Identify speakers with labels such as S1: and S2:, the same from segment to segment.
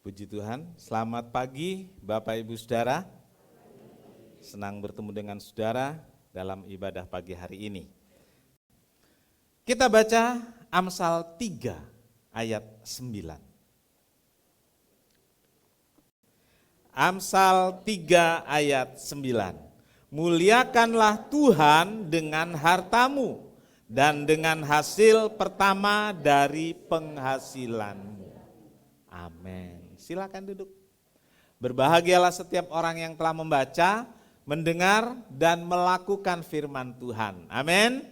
S1: Puji Tuhan, selamat pagi Bapak Ibu Saudara. Senang bertemu dengan saudara dalam ibadah pagi hari ini. Kita baca Amsal 3 ayat 9. Amsal 3 ayat 9. Muliakanlah Tuhan dengan hartamu dan dengan hasil pertama dari penghasilanmu. Amin. Silakan duduk. Berbahagialah setiap orang yang telah membaca, mendengar, dan melakukan firman Tuhan. Amin.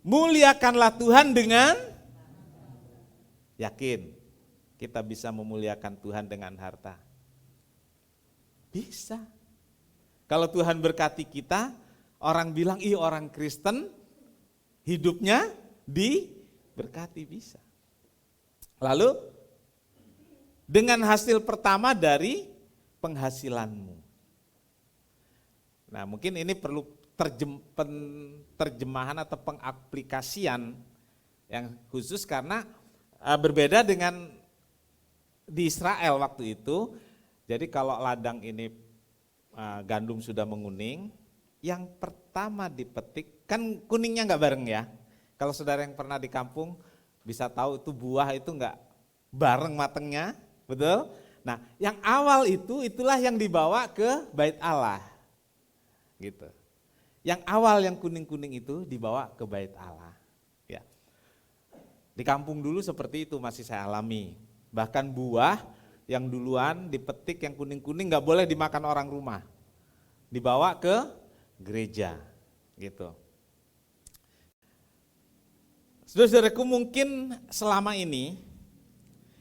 S1: Muliakanlah Tuhan dengan yakin. Kita bisa memuliakan Tuhan dengan harta. Bisa. Kalau Tuhan berkati kita, orang bilang, ih orang Kristen hidupnya diberkati, bisa. Lalu dengan hasil pertama dari penghasilanmu. Nah mungkin ini perlu terjemahan atau pengaplikasian yang khusus karena berbeda dengan di Israel waktu itu. Jadi kalau ladang ini gandum sudah menguning, yang pertama dipetik, kan kuningnya enggak bareng ya. Kalau saudara yang pernah di kampung bisa tahu itu buah itu enggak bareng matengnya. Betul? Nah, yang awal itulah yang dibawa ke Bait Allah. Gitu. Yang awal yang kuning-kuning itu dibawa ke Bait Allah. Ya. Di kampung dulu seperti itu masih saya alami. Bahkan buah yang duluan dipetik yang kuning-kuning enggak boleh dimakan orang rumah. Dibawa ke gereja. Gitu. Saudara-saudaraku, mungkin selama ini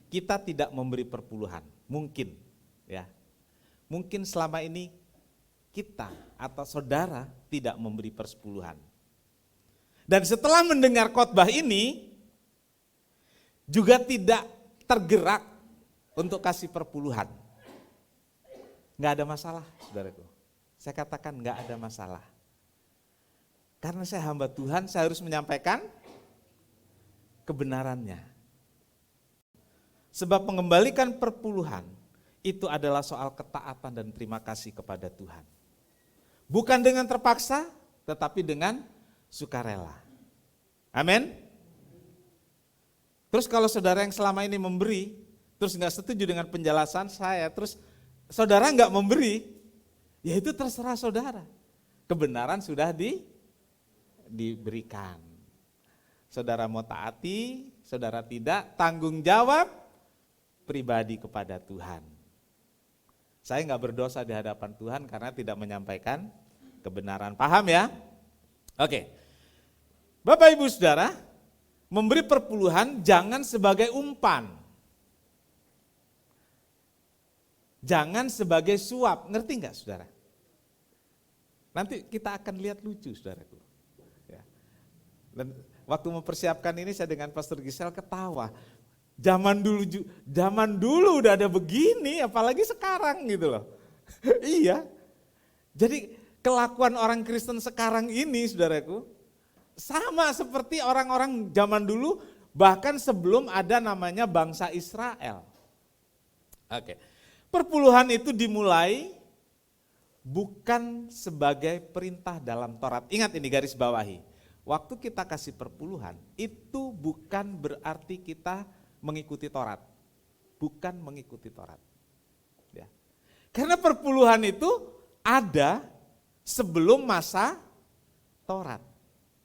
S1: kita tidak memberi perpuluhan, mungkin ya. Mungkin selama ini kita atau saudara tidak memberi persepuluhan. Dan setelah mendengar khotbah ini juga tidak tergerak untuk kasih perpuluhan. Enggak ada masalah, saudaraku. Saya katakan enggak ada masalah. Karena saya hamba Tuhan, saya harus menyampaikan kebenarannya. Sebab mengembalikan perpuluhan itu adalah soal ketaatan dan terima kasih kepada Tuhan. Bukan dengan terpaksa, tetapi dengan sukarela. Amin. Terus kalau saudara yang selama ini memberi, terus enggak setuju dengan penjelasan saya, terus saudara enggak memberi, ya itu terserah saudara. Kebenaran sudah diberikan. Saudara mau taati, saudara tidak, tanggung jawab pribadi kepada Tuhan. Saya enggak berdosa di hadapan Tuhan karena tidak menyampaikan kebenaran. Paham ya? Oke. Bapak Ibu Saudara, memberi perpuluhan jangan sebagai umpan. Jangan sebagai suap. Ngerti enggak Saudara? Nanti kita akan lihat lucu Saudaraku. Ya. Dan waktu mempersiapkan ini saya dengan Pastor Gisel ketawa. Zaman dulu udah ada begini, apalagi sekarang gitu loh. Iya. Jadi kelakuan orang Kristen sekarang ini, saudaraku, sama seperti orang-orang zaman dulu, bahkan sebelum ada namanya bangsa Israel. Oke. Perpuluhan itu dimulai bukan sebagai perintah dalam Taurat. Ingat ini, garis bawahi. Waktu kita kasih perpuluhan, itu bukan berarti kita mengikuti Taurat, bukan mengikuti Taurat. Ya. Karena perpuluhan itu ada sebelum masa Taurat.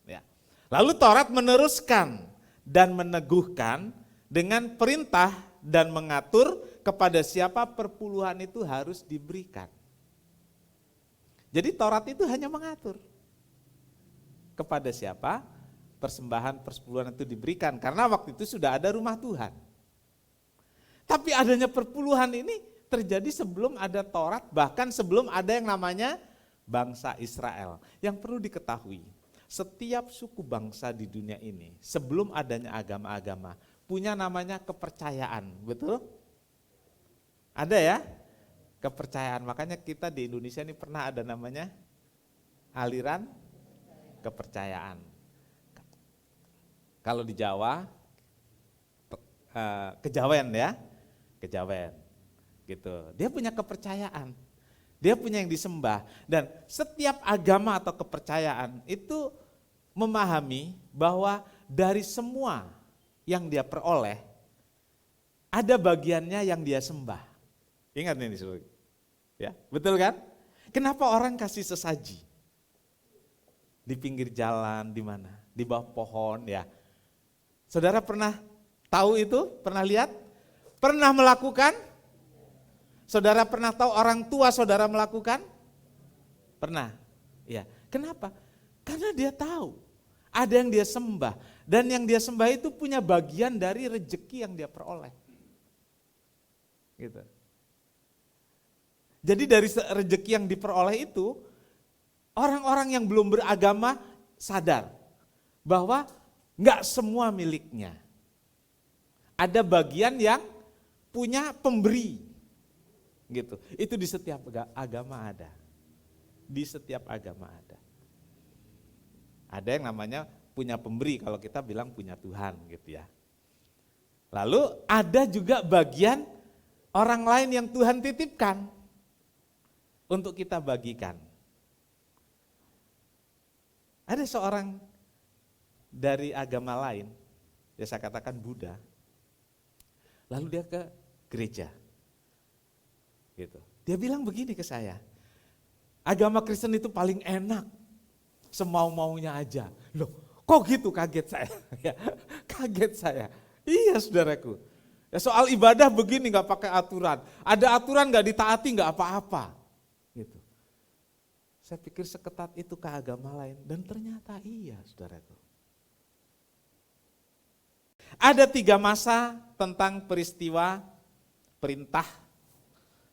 S1: Ya. Lalu Taurat meneruskan dan meneguhkan dengan perintah dan mengatur kepada siapa perpuluhan itu harus diberikan. Jadi Taurat itu hanya mengatur kepada siapa persembahan persepuluhan itu diberikan, karena waktu itu sudah ada rumah Tuhan. Tapi adanya perpuluhan ini terjadi sebelum ada Taurat, bahkan sebelum ada yang namanya bangsa Israel. Yang perlu diketahui, setiap suku bangsa di dunia ini sebelum adanya agama-agama punya namanya kepercayaan, betul? Ada ya? Kepercayaan, makanya kita di Indonesia ini pernah ada namanya aliran kepercayaan. Kalau di Jawa, kejawen ya, kejawen. Gitu. Dia punya kepercayaan. Dia punya yang disembah. Dan setiap agama atau kepercayaan itu memahami bahwa dari semua yang dia peroleh, ada bagiannya yang dia sembah. Ingat ini saudara. Ya, betul kan? Kenapa orang kasih sesaji? Di pinggir jalan, di mana? Di bawah pohon ya. Saudara pernah tahu itu? Pernah lihat? Pernah melakukan? Saudara pernah tahu orang tua saudara melakukan? Pernah. Ya. Kenapa? Karena dia tahu ada yang dia sembah dan yang dia sembah itu punya bagian dari rejeki yang dia peroleh. Gitu. Jadi dari rejeki yang diperoleh itu orang-orang yang belum beragama sadar bahwa enggak semua miliknya. Ada bagian yang punya pemberi. Gitu. Itu di setiap agama ada. Di setiap agama ada. Ada yang namanya punya pemberi, kalau kita bilang punya Tuhan gitu ya. Lalu ada juga bagian orang lain yang Tuhan titipkan untuk kita bagikan. Ada seorang dari agama lain, ya saya katakan Buddha, lalu dia ke gereja. Gitu. Dia bilang begini ke saya, agama Kristen itu paling enak, semau-maunya aja. Loh, kok gitu? Kaget saya. Ya, kaget saya. Iya saudaraku. Ya, soal ibadah begini nggak pakai aturan. Ada aturan nggak ditaati nggak apa-apa. Gitu. Saya pikir seketat itu ke agama lain dan ternyata iya saudaraku. Ada 3 masa tentang peristiwa perintah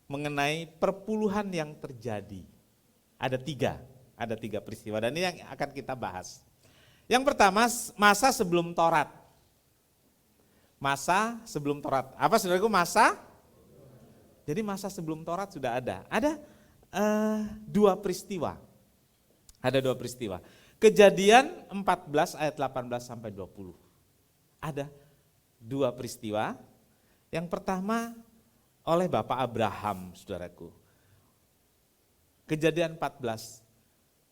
S1: mengenai perpuluhan yang terjadi. Ada 3 peristiwa dan ini yang akan kita bahas. Yang pertama masa sebelum Taurat. Masa sebelum Taurat. Apa saudaraku masa? Jadi masa sebelum Taurat sudah ada. Ada 2 peristiwa. Ada 2 peristiwa. Kejadian 14 ayat 18 sampai 20. Ada 2 peristiwa. Yang pertama oleh Bapak Abraham, saudaraku. Kejadian 14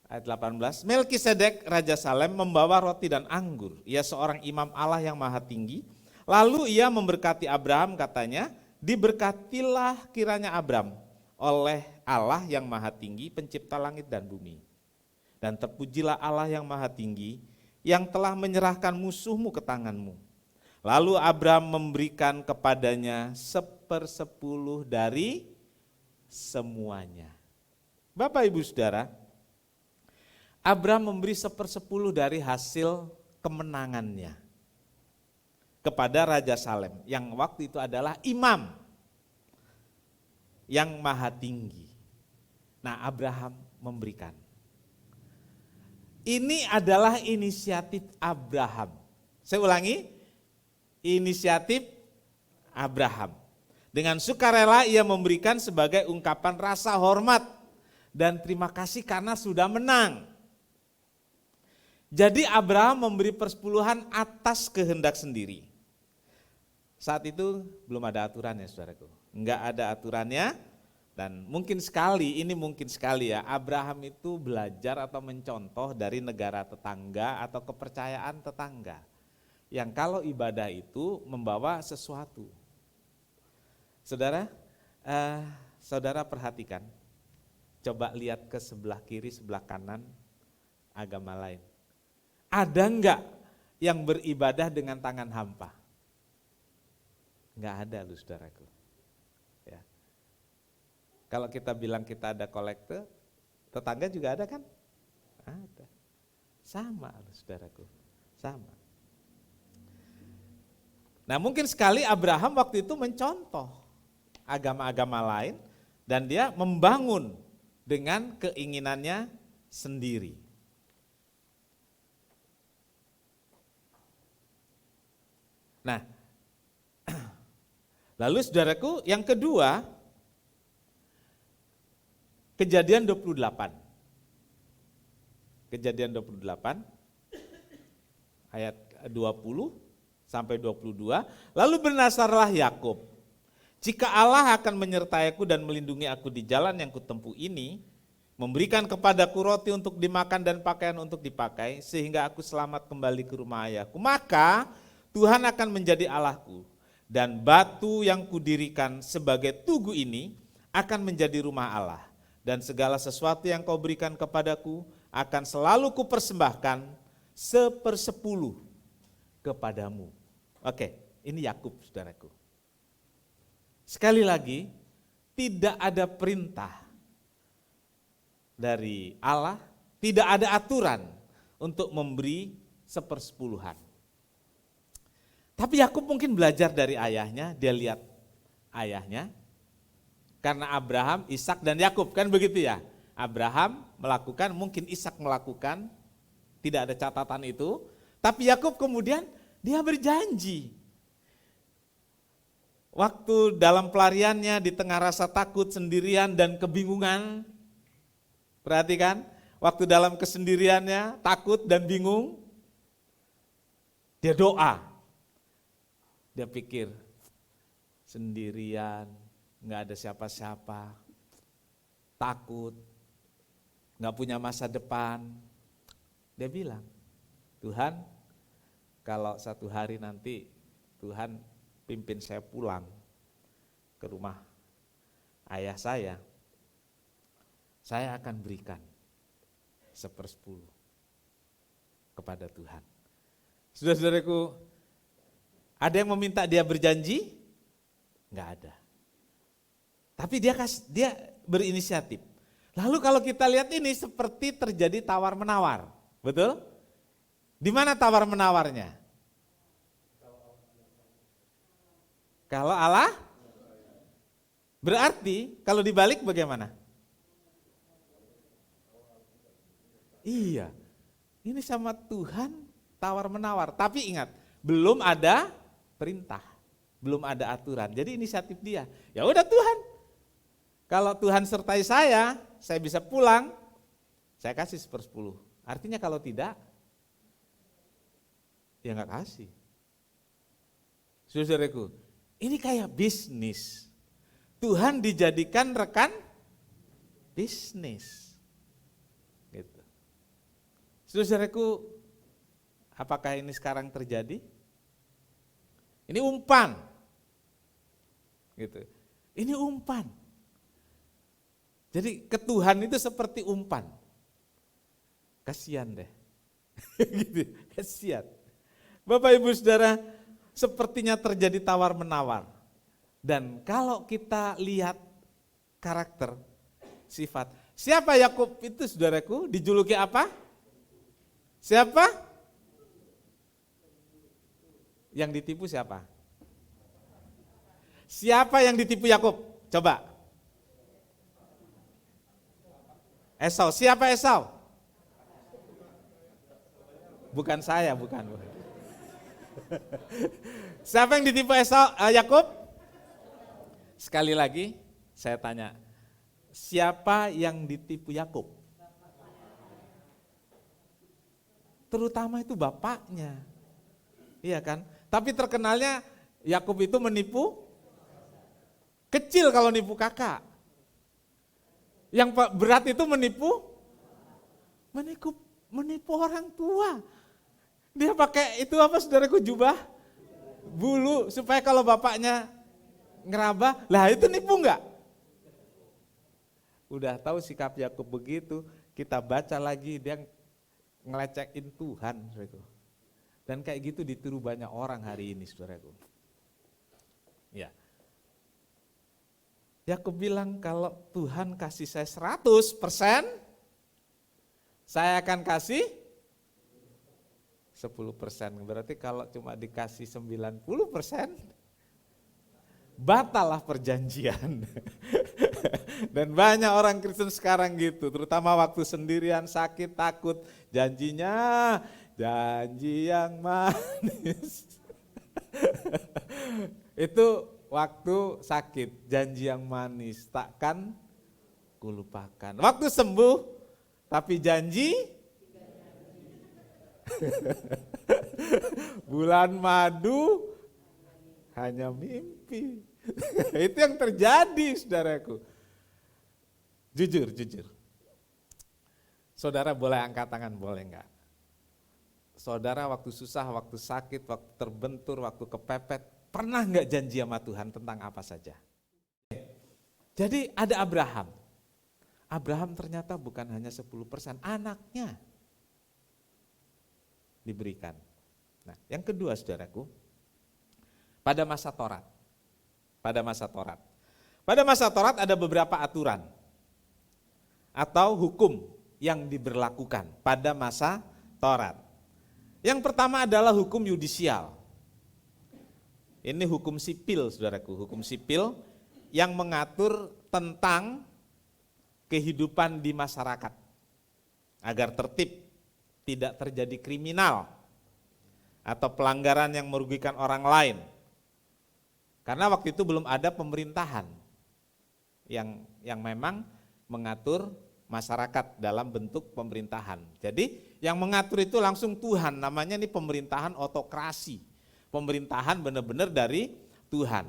S1: ayat 18, Melkisedek Raja Salem membawa roti dan anggur. Ia seorang imam Allah yang maha tinggi. Lalu ia memberkati Abraham, katanya, diberkatilah kiranya Abram oleh Allah yang maha tinggi, pencipta langit dan bumi. Dan terpujilah Allah yang maha tinggi, yang telah menyerahkan musuhmu ke tanganmu. Lalu Abram memberikan kepadanya 1/10 dari semuanya. Bapak Ibu Saudara, Abram memberi 1/10 dari hasil kemenangannya kepada Raja Salem yang waktu itu adalah imam yang maha tinggi. Nah, Abraham memberikan. Ini adalah inisiatif Abraham. Saya ulangi, inisiatif Abraham. Dengan sukarela ia memberikan sebagai ungkapan rasa hormat dan terima kasih karena sudah menang. Jadi Abraham memberi persepuluhan atas kehendak sendiri. Saat itu belum ada aturannya saudaraku. Enggak ada aturannya dan mungkin sekali ya Abraham itu belajar atau mencontoh dari negara tetangga atau kepercayaan tetangga. Yang kalau ibadah itu membawa sesuatu. Saudara, saudara perhatikan, coba lihat ke sebelah kiri, sebelah kanan agama lain. Ada enggak yang beribadah dengan tangan hampa? Enggak ada loh saudaraku. Ya. Kalau kita bilang kita ada kolektor, tetangga juga ada kan? Ada. Sama loh saudaraku, sama. Nah mungkin sekali Abraham waktu itu mencontoh agama-agama lain dan dia membangun dengan keinginannya sendiri. Nah, lalu saudaraku yang kedua, Kejadian 28. Kejadian 28 ayat 20 sampai 22, lalu bernasarlah Yakub. Jika Allah akan menyertai aku dan melindungi aku di jalan yang kutempuh ini, memberikan kepadaku roti untuk dimakan dan pakaian untuk dipakai, sehingga aku selamat kembali ke rumah ayahku, maka Tuhan akan menjadi Allahku, dan batu yang kudirikan sebagai tugu ini akan menjadi rumah Allah, dan segala sesuatu yang kau berikan kepadaku akan selalu kupersembahkan 1/10 kepadamu. Oke, ini Yakub, saudaraku. Sekali lagi, tidak ada perintah dari Allah, tidak ada aturan untuk memberi 1/10. Tapi Yakub mungkin belajar dari ayahnya, dia lihat ayahnya, karena Abraham, Ishak dan Yakub, kan begitu ya. Abraham melakukan, mungkin Ishak melakukan, tidak ada catatan itu. Tapi Yakub kemudian dia berjanji. Waktu dalam pelariannya di tengah rasa takut, sendirian dan kebingungan, perhatikan, waktu dalam kesendiriannya, takut dan bingung, dia doa. Dia pikir, sendirian, nggak ada siapa-siapa, takut, nggak punya masa depan. Dia bilang, Tuhan, kalau satu hari nanti Tuhan pimpin saya pulang ke rumah ayah saya akan berikan 1/10 kepada Tuhan. Saudara-saudaraku, ada yang meminta dia berjanji? Enggak ada. Tapi dia berinisiatif. Lalu kalau kita lihat ini seperti terjadi tawar-menawar, betul? Di mana tawar-menawarnya? Kalau Allah, berarti kalau dibalik bagaimana? Iya, ini sama Tuhan tawar-menawar. Tapi ingat, belum ada perintah, belum ada aturan. Jadi inisiatif dia. Ya udah Tuhan, kalau Tuhan sertai saya bisa pulang, saya kasih 1/10. Artinya kalau tidak, ya nggak kasih. Saudaraku, ini kayak bisnis. Tuhan dijadikan rekan bisnis. Gitu. Saudaraku, apakah ini sekarang terjadi? Ini umpan. Gitu. Ini umpan. Jadi ke Tuhan itu seperti umpan. Kasihan deh. Gitu, kasihan. Bapak Ibu Saudara, sepertinya terjadi tawar-menawar. Dan kalau kita lihat karakter, sifat. Siapa Yakub itu, saudaraku? Dijuluki apa? Siapa? Yang ditipu siapa? Siapa yang ditipu Yakub? Coba. Esau. Siapa Esau? Bukan saya, bukan. Siapa yang ditipu Esau? Yakub? Sekali lagi saya tanya, siapa yang ditipu Yakub? Terutama itu bapaknya. Iya kan? Tapi terkenalnya Yakub itu menipu kecil kalau nipu kakak. Yang berat itu menipu orang tua. Dia pakai itu apa, saudaraku, jubah bulu supaya kalau bapaknya ngeraba, lah itu nipu enggak? Udah tahu sikap Yakub begitu, kita baca lagi dia ngelecekin Tuhan, saudaraku. Dan kayak gitu ditiru banyak orang hari ini, saudaraku. Ya. Yakub bilang kalau Tuhan kasih saya 100%, saya akan kasih 10%. Berarti kalau cuma dikasih 90%, batallah perjanjian. Dan banyak orang Kristen sekarang gitu, terutama waktu sendirian, sakit, takut, janjinya janji yang manis. Itu waktu sakit, janji yang manis takkan kulupakan. Waktu sembuh, tapi janji bulan madu hanya mimpi. Itu yang terjadi, saudaraku. Jujur. Saudara boleh angkat tangan, boleh enggak? Saudara waktu susah, waktu sakit, waktu terbentur, waktu kepepet, pernah enggak janji sama Tuhan tentang apa saja? Jadi ada Abraham. Abraham ternyata bukan hanya 10%, anaknya diberikan. Nah, yang kedua saudaraku, pada masa Taurat. Pada masa Taurat ada beberapa aturan atau hukum yang diberlakukan pada masa Taurat. Yang pertama adalah hukum yudisial. Ini hukum sipil, saudaraku, hukum sipil yang mengatur tentang kehidupan di masyarakat agar tertib, tidak terjadi kriminal atau pelanggaran yang merugikan orang lain. Karena waktu itu belum ada pemerintahan yang memang mengatur masyarakat dalam bentuk pemerintahan. Jadi yang mengatur itu langsung Tuhan, namanya ini pemerintahan otokrasi. Pemerintahan benar-benar dari Tuhan.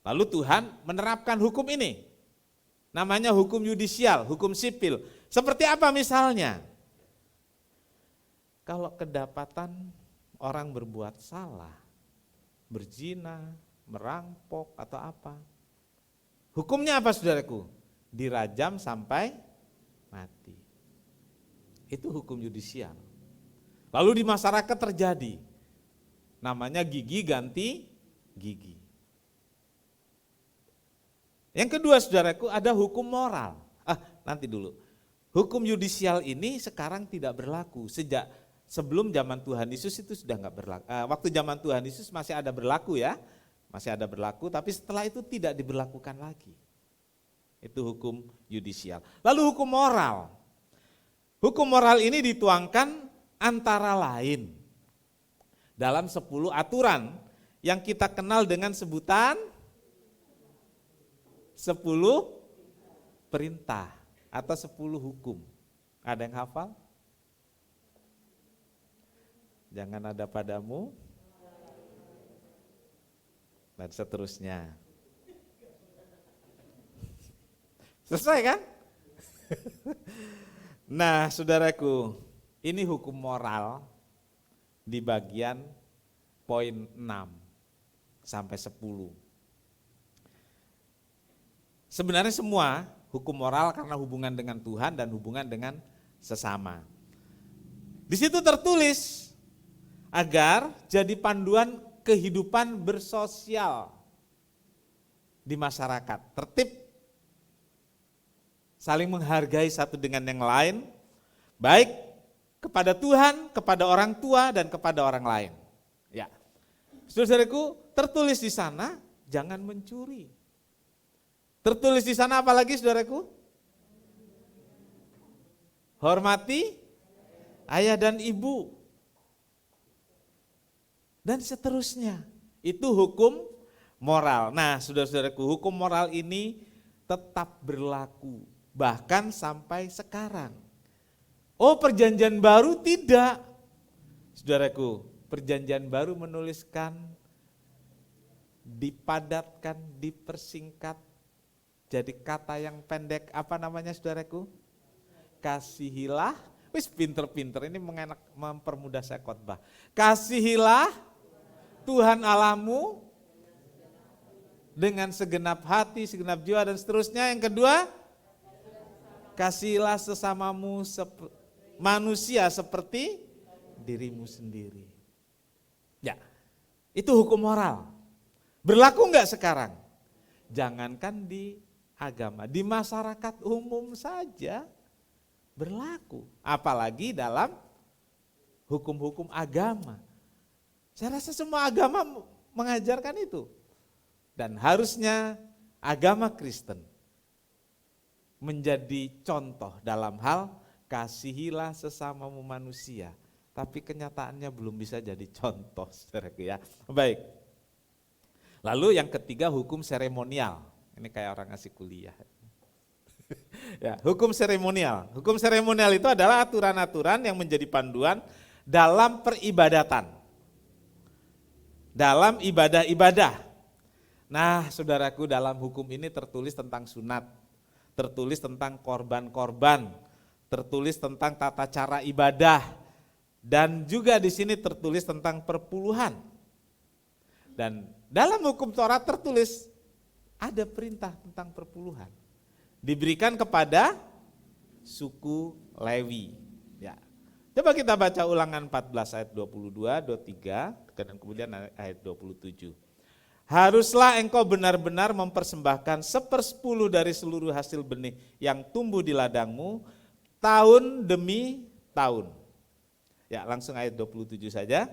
S1: Lalu Tuhan menerapkan hukum ini. Namanya hukum yudisial, hukum sipil. Seperti apa misalnya? Kalau kedapatan orang berbuat salah, berzina, merampok atau apa. Hukumnya apa saudaraku? Dirajam sampai mati. Itu hukum yudisial. Lalu di masyarakat terjadi, namanya gigi ganti gigi. Yang kedua saudaraku ada hukum moral. Nanti dulu. Hukum yudisial ini sekarang tidak berlaku. Sejak sebelum zaman Tuhan Yesus itu sudah enggak berlaku. Waktu zaman Tuhan Yesus masih ada berlaku ya. Masih ada berlaku, tapi setelah itu tidak diberlakukan lagi. Itu hukum yudisial. Lalu hukum moral. Hukum moral ini dituangkan antara lain dalam 10 aturan yang kita kenal dengan sebutan 10 perintah atau 10 hukum. Ada yang hafal? Jangan ada padamu dan seterusnya. Selesai kan? Nah, saudaraku, ini hukum moral di bagian poin 6 sampai 10. Sebenarnya semua hukum moral karena hubungan dengan Tuhan dan hubungan dengan sesama. Di situ tertulis agar jadi panduan kehidupan bersosial di masyarakat, tertib, saling menghargai satu dengan yang lain, baik kepada Tuhan, kepada orang tua, dan kepada orang lain. Ya, saudaraku, tertulis di sana jangan mencuri. Tertulis di sana apalagi saudaraku? Hormati ayah dan ibu. Dan seterusnya. Itu hukum moral. Nah, saudara-saudaraku, hukum moral ini tetap berlaku. Bahkan sampai sekarang. Oh, perjanjian baru tidak. Saudaraku, perjanjian baru menuliskan, dipadatkan, dipersingkat. Jadi kata yang pendek, apa namanya saudaraku? Kasihilah, wis pinter-pinter, ini mempermudah saya khotbah. Kasihilah Tuhan Allahmu dengan segenap hati, segenap jiwa dan seterusnya. Yang kedua, kasihilah sesamamu manusia seperti dirimu sendiri. Ya, itu hukum moral. Berlaku enggak sekarang? Jangankan di agama, di masyarakat umum saja berlaku. Apalagi dalam hukum-hukum agama. Saya rasa semua agama mengajarkan itu. Dan harusnya agama Kristen menjadi contoh dalam hal kasihilah sesamamu manusia. Tapi kenyataannya belum bisa jadi contoh, saudaraku ya. Baik. Lalu yang ketiga hukum seremonial. Ini kayak orang ngasih kuliah. Ya, hukum seremonial. Hukum seremonial itu adalah aturan-aturan yang menjadi panduan dalam peribadatan. dalam ibadah-ibadah. Nah, saudaraku, dalam hukum ini tertulis tentang sunat, tertulis tentang korban-korban, tertulis tentang tata cara ibadah, dan juga di sini tertulis tentang perpuluhan. Dan dalam hukum Taurat tertulis ada perintah tentang perpuluhan. Diberikan kepada suku Lewi. Ya. Coba kita baca Ulangan 14 ayat 22, 23, dan kemudian ayat 27. Haruslah engkau benar-benar mempersembahkan 1/10 dari seluruh hasil benih yang tumbuh di ladangmu tahun demi tahun. Ya, langsung ayat 27 saja.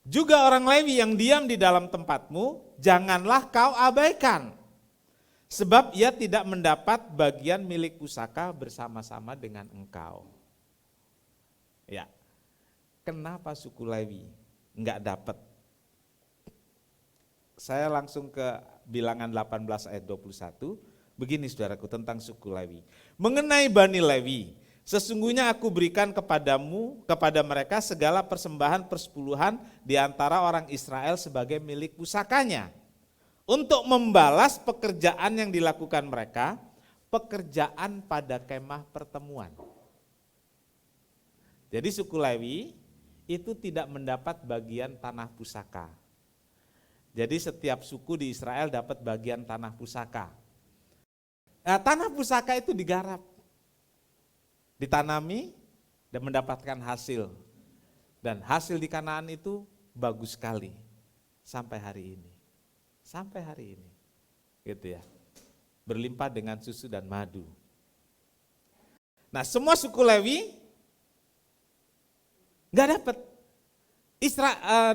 S1: Juga orang Lewi yang diam di dalam tempatmu, janganlah kau abaikan. Sebab ia tidak mendapat bagian milik pusaka bersama-sama dengan engkau. Ya, kenapa suku Lewi enggak dapat? Saya langsung ke Bilangan 18 ayat 21. Begini saudaraku tentang suku Lewi. Mengenai Bani Lewi, sesungguhnya aku berikan kepada mereka segala persembahan persepuluhan di antara orang Israel sebagai milik pusakanya. Untuk membalas pekerjaan yang dilakukan mereka, pekerjaan pada kemah pertemuan. Jadi suku Lewi itu tidak mendapat bagian tanah pusaka. Jadi setiap suku di Israel dapat bagian tanah pusaka. Nah, tanah pusaka itu digarap, ditanami dan mendapatkan hasil. Dan hasil di Kanaan itu bagus sekali sampai hari ini. Sampai hari ini. Gitu ya. Berlimpah dengan susu dan madu. Nah, semua suku Lewi enggak dapat.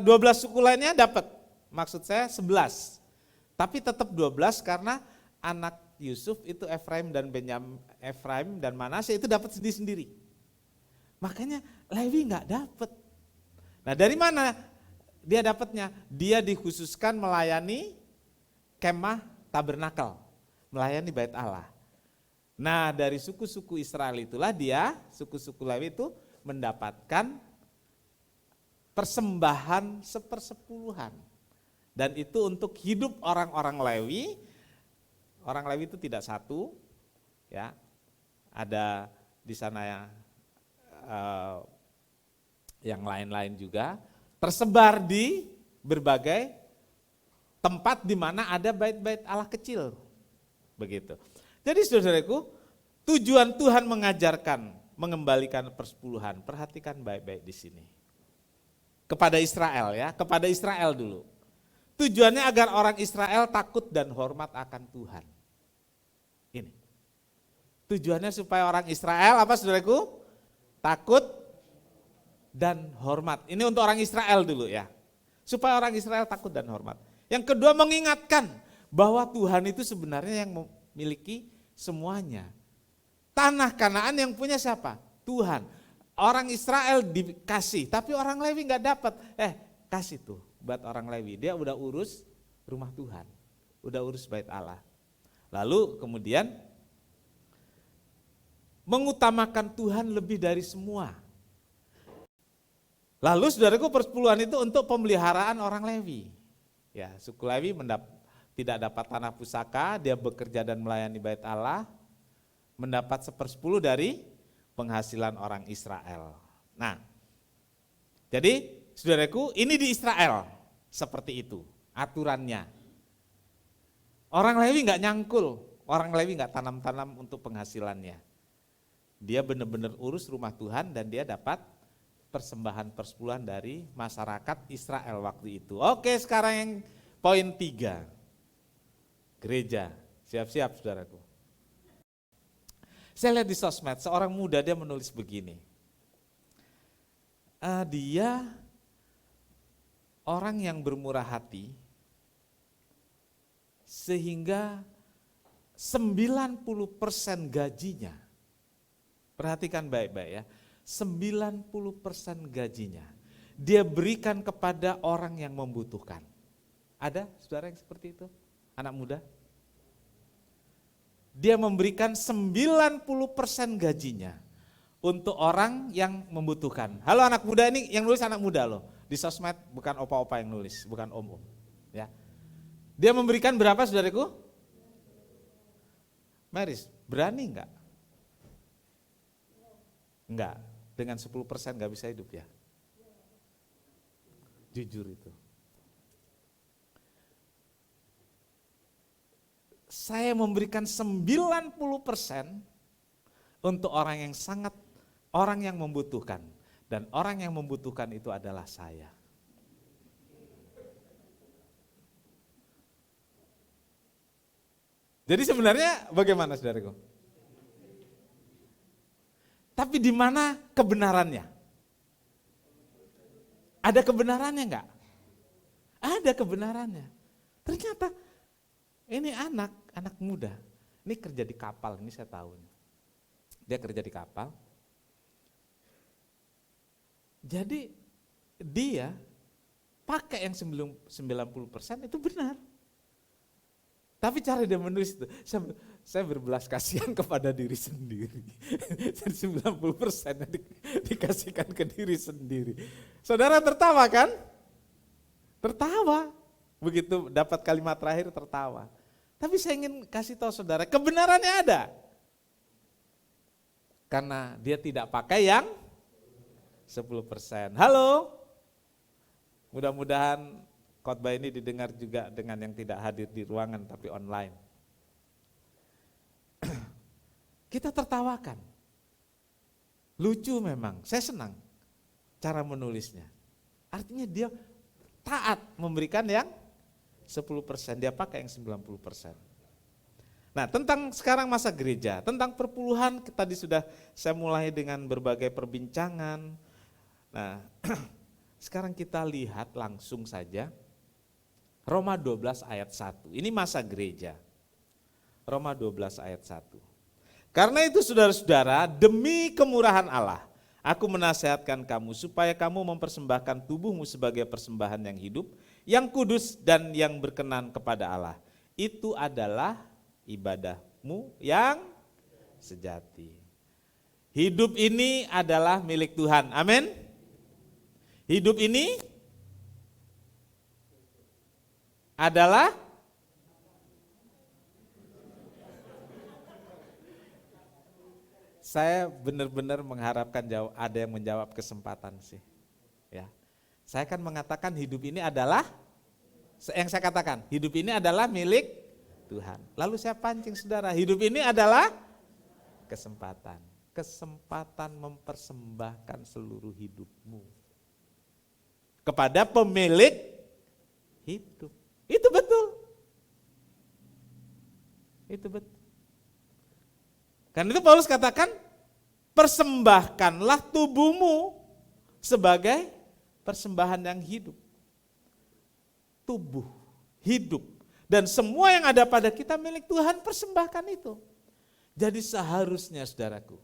S1: 12 suku lainnya dapat. Maksud saya 11, tapi tetap 12 karena anak Yusuf itu Efraim dan Manasye itu dapat sendiri-sendiri. Makanya Lewi enggak dapat. Nah, dari mana dia dapatnya? Dia dikhususkan melayani kemah tabernakel, melayani bait Allah. Nah, dari suku-suku Israel itulah suku-suku Lewi itu mendapatkan persembahan 1/10. Dan itu untuk hidup orang-orang Lewi. Orang Lewi itu tidak satu, ya. Ada di sana yang lain-lain juga tersebar di berbagai tempat di mana ada bait-bait Allah kecil. Begitu. Jadi saudaraku, tujuan Tuhan mengajarkan mengembalikan persepuluhan. Perhatikan baik-baik di sini. Kepada Israel ya, kepada Israel dulu. Tujuannya agar orang Israel takut dan hormat akan Tuhan. Ini. Tujuannya supaya orang Israel apa saudaraku? Takut dan hormat. Ini untuk orang Israel dulu ya. Supaya orang Israel takut dan hormat. Yang kedua mengingatkan bahwa Tuhan itu sebenarnya yang memiliki semuanya. Tanah Kanaan yang punya siapa? Tuhan. Orang Israel dikasih, tapi orang Lewi enggak dapat. Kasih tuh buat orang Lewi, dia udah urus rumah Tuhan, udah urus bait Allah. Lalu kemudian mengutamakan Tuhan lebih dari semua. Lalu saudaraku persepuluhan itu untuk pemeliharaan orang Lewi. Ya, suku Lewi tidak dapat tanah pusaka, dia bekerja dan melayani bait Allah, mendapat 1/10 dari penghasilan orang Israel. Nah, jadi saudaraku, ini di Israel seperti itu aturannya. Orang Lewi enggak nyangkul, orang Lewi enggak tanam-tanam untuk penghasilannya. Dia benar-benar urus rumah Tuhan dan dia dapat persembahan persepuluhan dari masyarakat Israel waktu itu. Oke, sekarang yang poin 3. Gereja, siap-siap saudaraku. Saya lihat di sosmed, seorang muda dia menulis begini. Dia orang yang bermurah hati sehingga 90% gajinya, perhatikan baik-baik ya, 90% gajinya dia berikan kepada orang yang membutuhkan. Ada saudara yang seperti itu? Anak muda? Dia memberikan 90% gajinya untuk orang yang membutuhkan. Halo anak muda, ini yang nulis anak muda loh. Di sosmed bukan opa-opa yang nulis, bukan om-om. Ya. Dia memberikan berapa saudaraku? Maris, berani enggak? Enggak, dengan 10% enggak bisa hidup ya. Jujur itu. Saya memberikan 90% untuk orang yang membutuhkan. Dan orang yang membutuhkan itu adalah saya. Jadi sebenarnya bagaimana saudaraku? Tapi di mana kebenarannya? Ada kebenarannya enggak? Ada kebenarannya. Ternyata ini anak muda. Ini kerja di kapal, ini saya tahu. Dia kerja di kapal. Jadi dia pakai yang 90% itu benar. Tapi cara dia menulis itu, saya berbelas kasihan kepada diri sendiri. Jadi 90% dikasihkan ke diri sendiri. Saudara tertawa kan? Tertawa. Begitu dapat kalimat terakhir tertawa. Tapi saya ingin kasih tahu saudara, kebenarannya ada. Karena dia tidak pakai yang 10%. Halo, mudah-mudahan khotbah ini didengar juga dengan yang tidak hadir di ruangan tapi online. Kita tertawakan. Lucu memang, saya senang cara menulisnya. Artinya dia taat memberikan yang 10%, dia pakai yang 90%. Nah, tentang sekarang masa gereja, tentang perpuluhan tadi sudah saya mulai dengan berbagai perbincangan. Nah, sekarang kita lihat langsung saja Roma 12 ayat 1. Ini masa gereja. Roma 12 ayat 1. Karena itu saudara-saudara, demi kemurahan Allah, aku menasihatkan kamu supaya kamu mempersembahkan tubuhmu sebagai persembahan yang hidup, yang kudus dan yang berkenan kepada Allah. Itu adalah ibadahmu yang sejati. Hidup ini adalah milik Tuhan. Amin. Hidup ini adalah saya benar-benar mengharapkan ada yang menjawab kesempatan sih. Ya. Saya akan mengatakan hidup ini adalah, yang saya katakan, hidup ini adalah milik Tuhan. Lalu saya pancing saudara, hidup ini adalah kesempatan. Kesempatan mempersembahkan seluruh hidupmu kepada pemilik hidup. Itu betul. Itu betul. Karena itu Paulus katakan, persembahkanlah tubuhmu sebagai persembahan yang hidup. Tubuh, hidup, dan semua yang ada pada kita milik Tuhan, persembahkan itu. Jadi seharusnya saudaraku,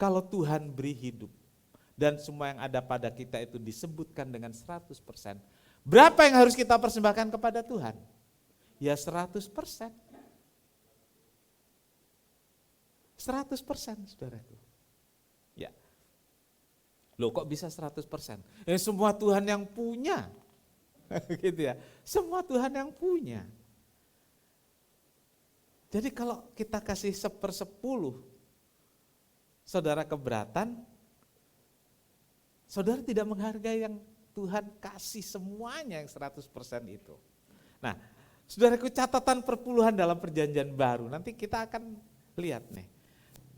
S1: kalau Tuhan beri hidup, dan semua yang ada pada kita itu disebutkan dengan 100%. Berapa yang harus kita persembahkan kepada Tuhan? Ya 100%. 100% saudaraku. Ya. Loh kok bisa 100%? Semua Tuhan yang punya. Gitu ya. Semua Tuhan yang punya. Jadi kalau kita kasih 1/10, saudara keberatan, saudara tidak menghargai yang Tuhan kasih semuanya yang 100% itu. Nah, saudaraku, catatan perpuluhan dalam perjanjian baru, nanti kita akan lihat nih.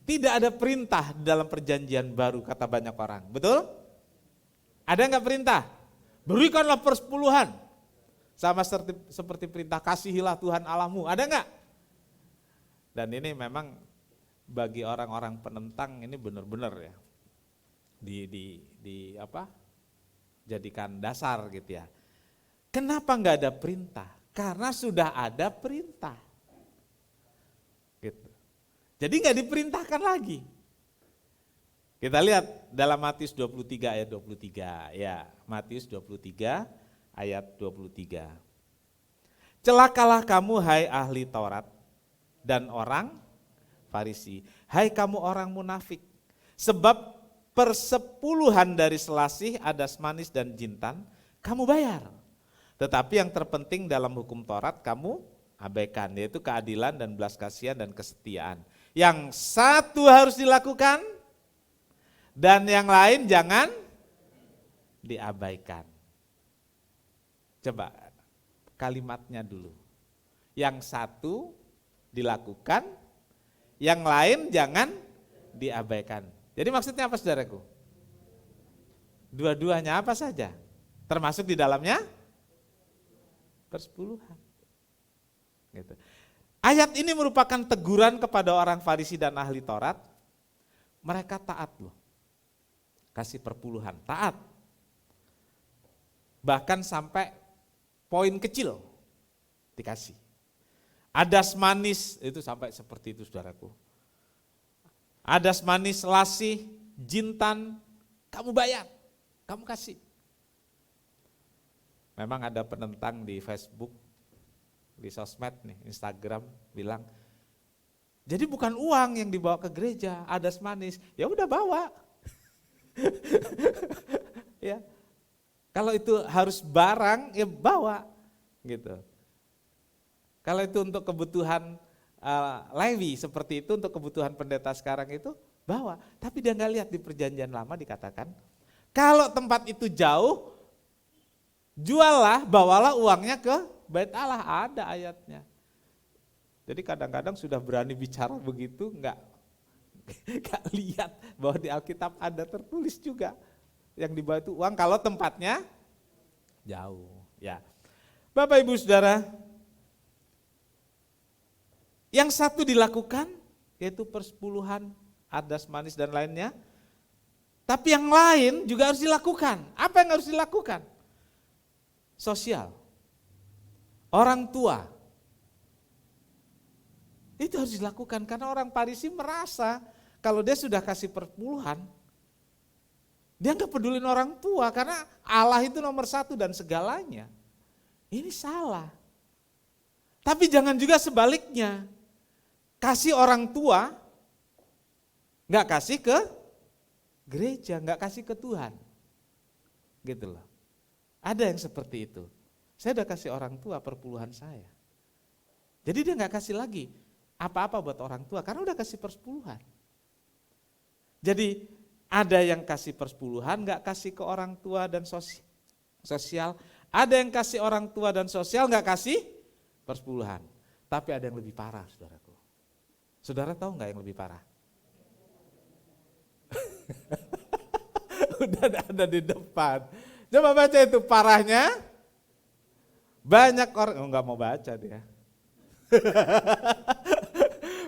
S1: Tidak ada perintah dalam perjanjian baru kata banyak orang, betul? Ada enggak perintah? Berikanlah persepuluhan. Sama seperti perintah kasihilah Tuhan Allahmu, ada enggak? Dan ini memang bagi orang-orang penentang ini benar-benar ya. Jadikan dasar gitu ya. Kenapa enggak ada perintah? Karena sudah ada perintah. Gitu. Jadi enggak diperintahkan lagi. Kita lihat dalam Matius 23 ayat 23. Ya, Matius 23 ayat 23. Celakalah kamu hai ahli Taurat dan orang Farisi. Hai kamu orang munafik. Sebab persepuluhan dari selasih, adas manis dan jintan kamu bayar. Tetapi yang terpenting dalam hukum Taurat kamu abaikan, yaitu keadilan dan belas kasihan dan kesetiaan. Yang satu harus dilakukan dan yang lain jangan diabaikan. Coba kalimatnya dulu. Yang satu dilakukan, yang lain jangan diabaikan. Jadi maksudnya apa saudaraku? Dua-duanya apa saja? Termasuk di dalamnya persepuluhan. Gitu. Ayat ini merupakan teguran kepada orang Farisi dan ahli Taurat. Mereka taat loh. Kasih perpuluhan, taat. Bahkan sampai poin kecil dikasih. Adas manis, itu sampai seperti itu saudaraku. Adas manis, lasih, jintan, kamu bayar, kamu kasih. Memang ada penentang di Facebook, di sosmed nih, Instagram, bilang, jadi bukan uang yang dibawa ke gereja, adas manis, ya udah bawa. Ya, kalau itu harus barang, ya bawa, gitu. Kalau itu untuk kebutuhan Lewi seperti itu, untuk kebutuhan pendeta sekarang itu, bawa. Tapi dia nggak lihat di perjanjian lama dikatakan, kalau tempat itu jauh, juallah, bawalah uangnya ke Bait Allah, ada ayatnya. Jadi kadang-kadang sudah berani bicara begitu, nggak lihat bahwa di Alkitab ada tertulis juga yang dibawa itu uang kalau tempatnya jauh. Ya, Bapak Ibu Saudara, yang satu dilakukan yaitu persepuluhan, adas manis dan lainnya. Tapi yang lain juga harus dilakukan. Apa yang harus dilakukan? Sosial. Orang tua. Itu harus dilakukan karena orang Farisi merasa kalau dia sudah kasih perpuluhan, dia nggak pedulin orang tua karena Allah itu nomor satu dan segalanya. Ini salah. Tapi jangan juga sebaliknya. Kasih orang tua, nggak kasih ke gereja, nggak kasih ke Tuhan. Gitu loh. Ada yang seperti itu. Saya udah kasih orang tua perpuluhan saya. Jadi dia nggak kasih lagi apa-apa buat orang tua karena udah kasih persepuluhan. Jadi ada yang kasih persepuluhan, nggak kasih ke orang tua dan sosial. Ada yang kasih orang tua dan sosial, nggak kasih persepuluhan. Tapi ada yang lebih parah, saudaraku. Saudara tahu nggak yang lebih parah? Udah ada di depan. Coba baca itu parahnya. Banyak orang, nggak mau baca dia.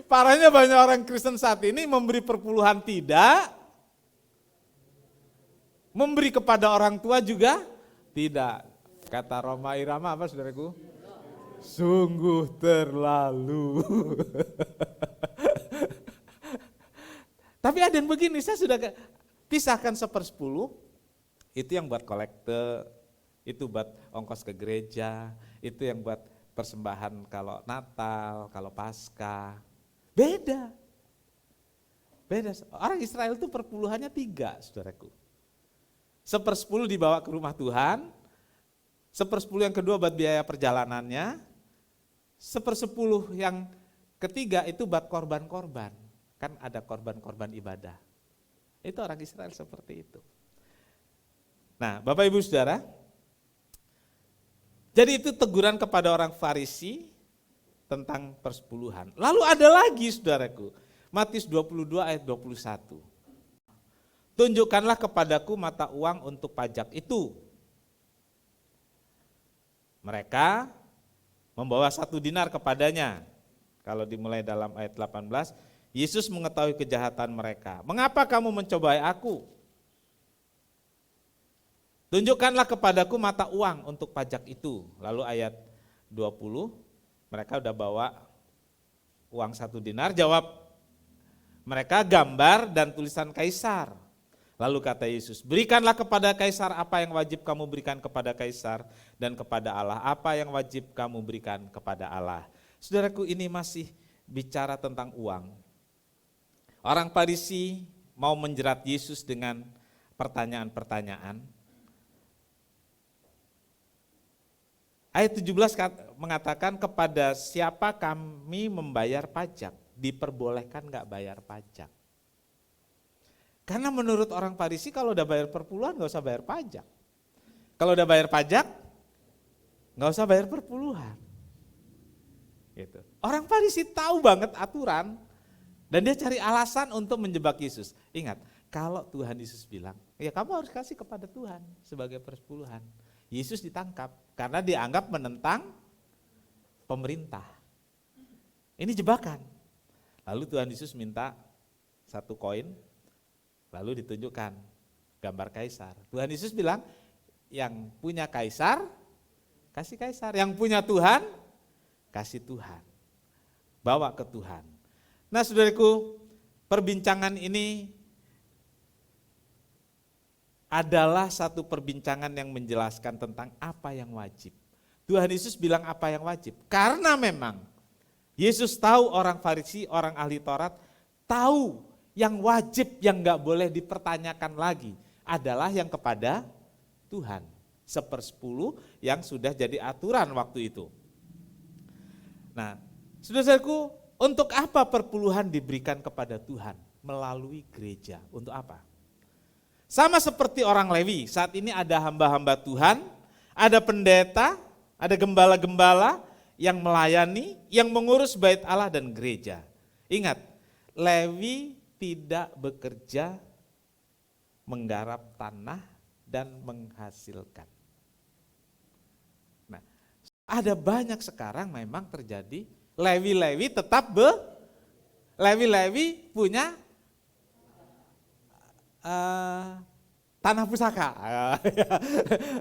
S1: Parahnya banyak orang Kristen saat ini memberi perpuluhan tidak, memberi kepada orang tua juga tidak. Kata Roma Irama apa saudaraku? Sungguh terlalu. Tapi ada yang begini, saya sudah pisahkan 1/10, itu yang buat kolekte, itu buat ongkos ke gereja, itu yang buat persembahan kalau Natal, kalau Paskah. Beda. Beda. Orang Israel itu perpuluhannya 3, saudaraku. 1/10 dibawa ke rumah Tuhan, 1/10 yang kedua buat biaya perjalanannya, 1/10 yang ketiga itu buat korban-korban. Kan ada korban-korban ibadah. Itu orang Israel seperti itu. Nah, Bapak Ibu Saudara, jadi itu teguran kepada orang Farisi tentang persepuluhan. Lalu ada lagi saudaraku, Matius 22 ayat 21. Tunjukkanlah kepadaku mata uang untuk pajak itu. Mereka membawa 1 dinar kepadanya. Kalau dimulai dalam ayat 18, Yesus mengetahui kejahatan mereka. Mengapa kamu mencobai aku? Tunjukkanlah kepadaku mata uang untuk pajak itu. Lalu ayat 20, mereka udah bawa uang 1 dinar, jawab mereka gambar dan tulisan Kaisar. Lalu kata Yesus, berikanlah kepada Kaisar apa yang wajib kamu berikan kepada Kaisar, dan kepada Allah apa yang wajib kamu berikan kepada Allah. Saudaraku, ini masih bicara tentang uang. Orang Farisi mau menjerat Yesus dengan pertanyaan-pertanyaan. Ayat 17 mengatakan kepada siapa kami membayar pajak, diperbolehkan nggak bayar pajak. Karena menurut orang Farisi kalau udah bayar perpuluhan nggak usah bayar pajak. Kalau udah bayar pajak nggak usah bayar perpuluhan. Gitu. Orang Farisi tahu banget aturan dan dia cari alasan untuk menjebak Yesus. Ingat, kalau Tuhan Yesus bilang, ya kamu harus kasih kepada Tuhan sebagai persepuluhan. Yesus ditangkap karena dianggap menentang pemerintah. Ini jebakan. Lalu Tuhan Yesus minta 1 koin, lalu ditunjukkan gambar kaisar. Tuhan Yesus bilang, yang punya kaisar, kasih kaisar. Yang punya Tuhan, kasih Tuhan. Bawa ke Tuhan. Nah saudaraku, perbincangan ini adalah satu perbincangan yang menjelaskan tentang apa yang wajib. Tuhan Yesus bilang apa yang wajib. Karena memang Yesus tahu orang Farisi, orang ahli Taurat, tahu yang wajib yang gak boleh dipertanyakan lagi adalah yang kepada Tuhan. 1/10 yang sudah jadi aturan waktu itu. Nah, saudaraku, untuk apa perpuluhan diberikan kepada Tuhan? Melalui gereja. Untuk apa? Sama seperti orang Lewi, saat ini ada hamba-hamba Tuhan, ada pendeta, ada gembala-gembala yang melayani, yang mengurus bait Allah dan gereja. Ingat, Lewi tidak bekerja menggarap tanah dan menghasilkan. Nah, ada banyak sekarang memang terjadi, Lewi-Lewi tetap Lewi-Lewi punya tanah pusaka.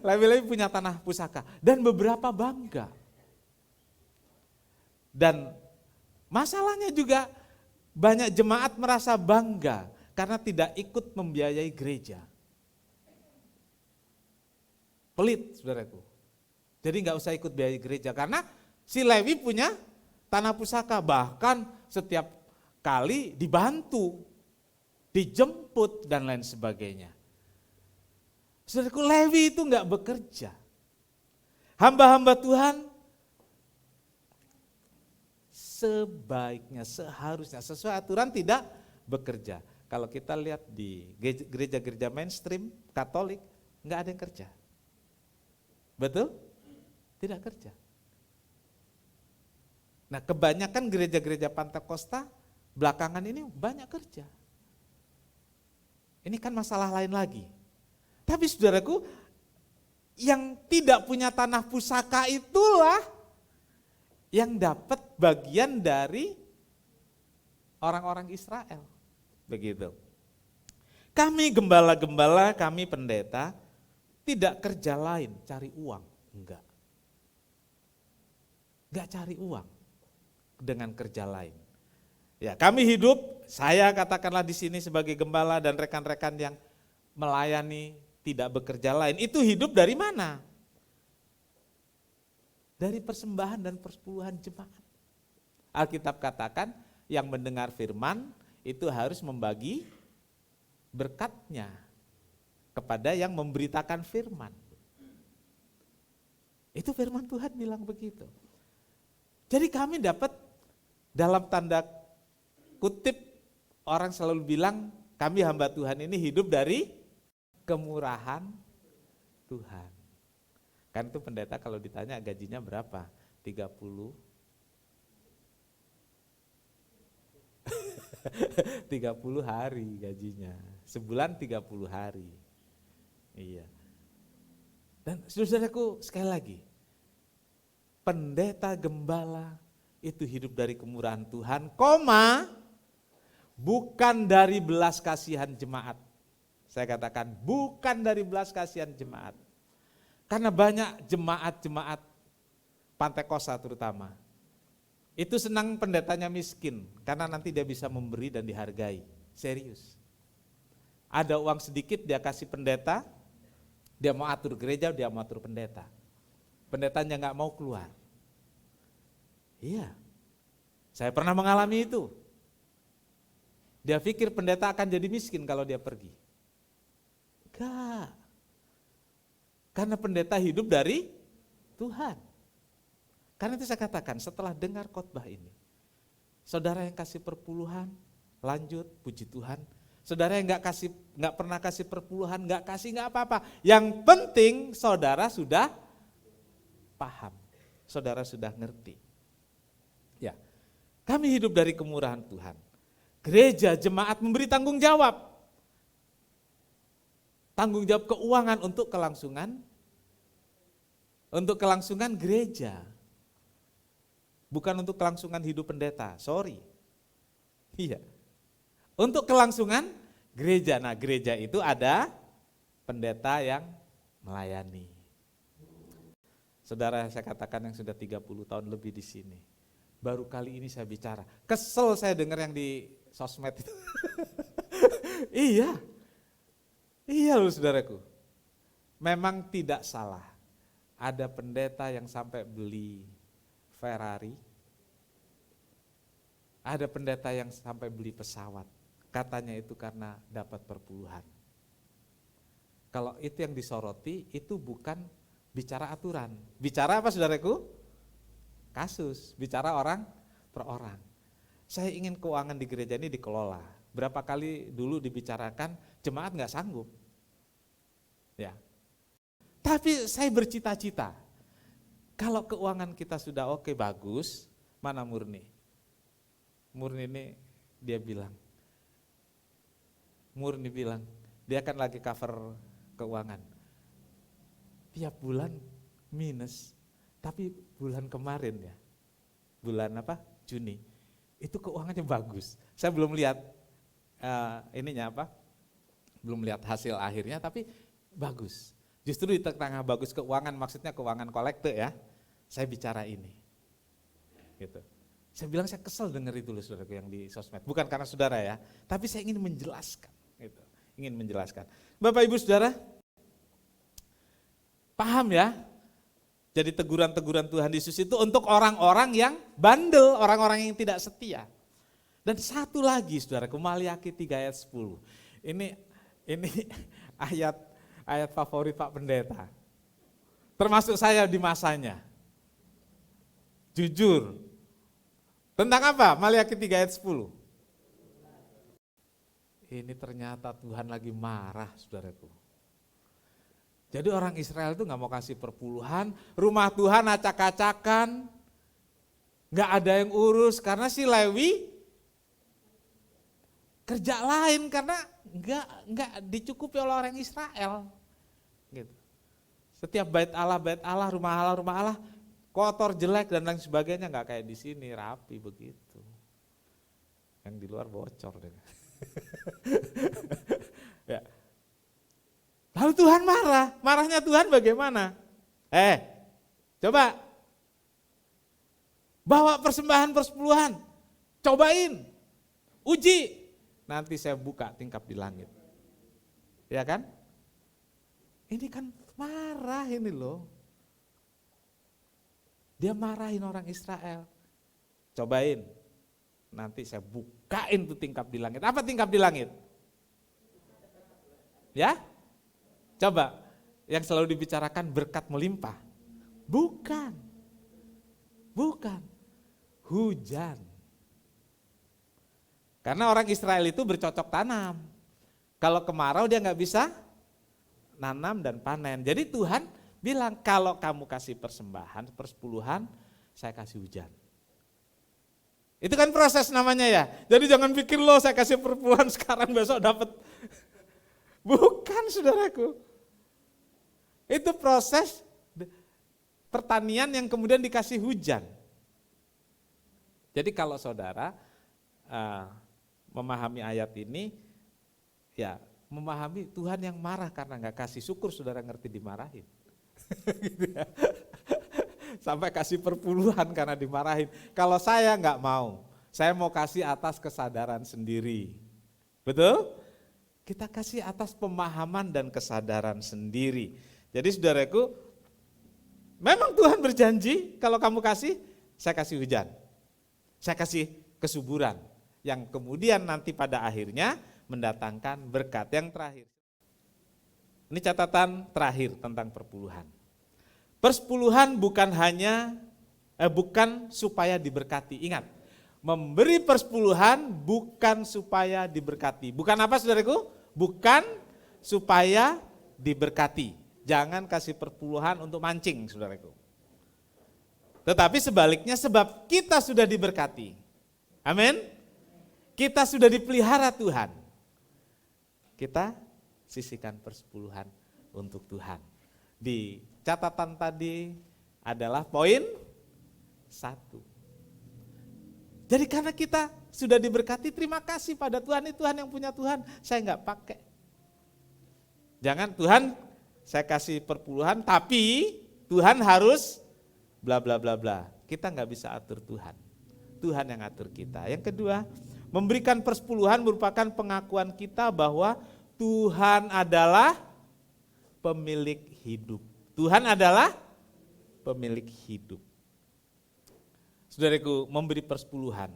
S1: Lewi-Lewi punya tanah pusaka dan beberapa bangga. Dan masalahnya juga banyak jemaat merasa bangga karena tidak ikut membiayai gereja. Pelit, saudaraku. Jadi nggak usah ikut biayai gereja karena si Lewi punya tanah pusaka, bahkan setiap kali dibantu, dijemput dan lain sebagainya. Saudaraku, Lewi itu enggak bekerja. Hamba-hamba Tuhan sebaiknya, seharusnya, sesuai aturan tidak bekerja. Kalau kita lihat di gereja-gereja mainstream Katolik, enggak ada yang kerja. Betul? Tidak kerja. Nah, kebanyakan gereja-gereja Pantekosta belakangan ini banyak kerja. Ini kan masalah lain lagi. Tapi saudaraku, yang tidak punya tanah pusaka itulah yang dapat bagian dari orang-orang Israel. Begitu. Kami gembala-gembala, kami pendeta, tidak kerja lain, cari uang. Enggak. Enggak cari uang dengan kerja lain. Ya, kami hidup, saya katakanlah di sini sebagai gembala dan rekan-rekan yang melayani tidak bekerja lain, itu hidup dari mana? Dari persembahan dan persepuluhan jemaat. Alkitab katakan yang mendengar firman itu harus membagi berkatnya kepada yang memberitakan firman. Itu firman Tuhan bilang begitu. Jadi kami dapat dalam tanda kutip, orang selalu bilang kami hamba Tuhan ini hidup dari kemurahan Tuhan. Kan itu pendeta kalau ditanya gajinya berapa? 30 hari gajinya. Sebulan 30 hari. Iya. Dan saudaraku, sekali lagi, pendeta gembala itu hidup dari kemurahan Tuhan, bukan dari belas kasihan jemaat. Saya katakan bukan dari belas kasihan jemaat. Karena banyak jemaat-jemaat Pantekosta terutama, itu senang pendetanya miskin, karena nanti dia bisa memberi dan dihargai. Serius. Ada uang sedikit dia kasih pendeta, dia mau atur gereja, dia mau atur pendeta. Pendetanya nggak mau keluar. Iya, saya pernah mengalami itu. Dia pikir pendeta akan jadi miskin kalau dia pergi. Enggak. Karena pendeta hidup dari Tuhan. Karena itu saya katakan setelah dengar khotbah ini, saudara yang kasih perpuluhan, lanjut, puji Tuhan. Saudara yang nggak pernah kasih perpuluhan, nggak apa-apa. Yang penting saudara sudah paham, saudara sudah ngerti. Ya, kami hidup dari kemurahan Tuhan. Gereja, jemaat memberi tanggung jawab keuangan untuk kelangsungan gereja. Bukan untuk kelangsungan hidup pendeta, sorry. Iya. Untuk kelangsungan gereja. Nah, gereja itu ada pendeta yang melayani. Saudara, saya katakan yang sudah 30 tahun lebih di sini. Baru kali ini saya bicara. Kesel saya dengar yang di sosmed itu. Iya. Iya loh saudaraku. Memang tidak salah. Ada pendeta yang sampai beli Ferrari. Ada pendeta yang sampai beli pesawat. Katanya itu karena dapat perpuluhan. Kalau itu yang disoroti, itu bukan bicara aturan. Bicara apa saudaraku? Kasus, bicara orang per orang. Saya ingin keuangan di gereja ini dikelola. Berapa kali dulu dibicarakan, jemaat nggak sanggup. Ya. Tapi saya bercita-cita, kalau keuangan kita sudah oke, bagus, mana Murni? Murni ini dia bilang, dia kan lagi cover keuangan. Tiap bulan minus, tapi bulan kemarin ya, bulan apa? Juni, itu keuangannya bagus. Saya belum lihat belum lihat hasil akhirnya, tapi bagus. Justru di tengah bagus keuangan, maksudnya keuangan kolekte ya, saya bicara ini. Gitu. Saya bilang saya kesel dengar itu loh saudaraku yang di sosmed. Bukan karena saudara ya, tapi saya ingin menjelaskan. Gitu. Ingin menjelaskan. Bapak Ibu Saudara, paham ya? Jadi teguran-teguran Tuhan Yesus itu untuk orang-orang yang bandel, orang-orang yang tidak setia. Dan satu lagi saudaraku, Maliaki 3 ayat 10. Ini ayat favorit Pak Pendeta. Termasuk saya di masanya. Jujur. Tentang apa? Maliaki 3 ayat 10. Ini ternyata Tuhan lagi marah saudaraku. Jadi orang Israel itu gak mau kasih perpuluhan, rumah Tuhan acak-acakan, gak ada yang urus karena si Lewi kerja lain karena nggak dicukupi oleh orang Israel. Gitu. Setiap bait Allah, rumah Allah, kotor, jelek dan lain sebagainya, nggak kayak di sini rapi begitu. Yang di luar bocor deh. Ya. Lalu Tuhan marah, marahnya Tuhan bagaimana? Coba bawa persembahan persepuluhan, cobain, uji. Nanti saya buka tingkap di langit. Ya kan? Ini kan marah ini loh. Dia marahin orang Israel. Cobain. Nanti saya bukain tuh tingkap di langit. Apa tingkap di langit? Ya? Coba. Yang selalu dibicarakan berkat melimpah. Bukan. Hujan. Karena orang Israel itu bercocok tanam. Kalau kemarau dia nggak bisa nanam dan panen. Jadi Tuhan bilang kalau kamu kasih persembahan, persepuluhan, saya kasih hujan. Itu kan proses namanya ya. Jadi jangan pikir loh saya kasih perpuluhan sekarang besok dapat. Bukan saudaraku. Itu proses pertanian yang kemudian dikasih hujan. Jadi kalau saudara memahami ayat ini, ya memahami Tuhan yang marah karena nggak kasih, syukur saudara ngerti dimarahin. Gitu ya. Sampai kasih perpuluhan karena dimarahin. Kalau saya nggak mau, saya mau kasih atas kesadaran sendiri. Betul? Kita kasih atas pemahaman dan kesadaran sendiri. Jadi saudaraku, memang Tuhan berjanji kalau kamu kasih, saya kasih hujan. Saya kasih kesuburan. Yang kemudian nanti pada akhirnya mendatangkan berkat. Yang terakhir, ini catatan terakhir tentang perpuluhan. Persepuluhan bukan hanya bukan supaya diberkati. Ingat, memberi persepuluhan bukan supaya diberkati. Bukan apa saudaraku? Bukan supaya diberkati. Jangan kasih persepuluhan untuk mancing saudaraku. Tetapi sebaliknya sebab kita sudah diberkati. Amin. Kita sudah dipelihara Tuhan. Kita sisihkan persepuluhan untuk Tuhan. Di catatan tadi adalah poin 1. Jadi karena kita sudah diberkati, terima kasih pada Tuhan. Ini Tuhan yang punya Tuhan, saya enggak pakai. Jangan Tuhan saya kasih perpuluhan tapi Tuhan harus bla bla bla bla. Kita enggak bisa atur Tuhan. Tuhan yang atur kita. Yang kedua, memberikan persepuluhan merupakan pengakuan kita bahwa Tuhan adalah pemilik hidup. Tuhan adalah pemilik hidup. Saudaraku, memberi persepuluhan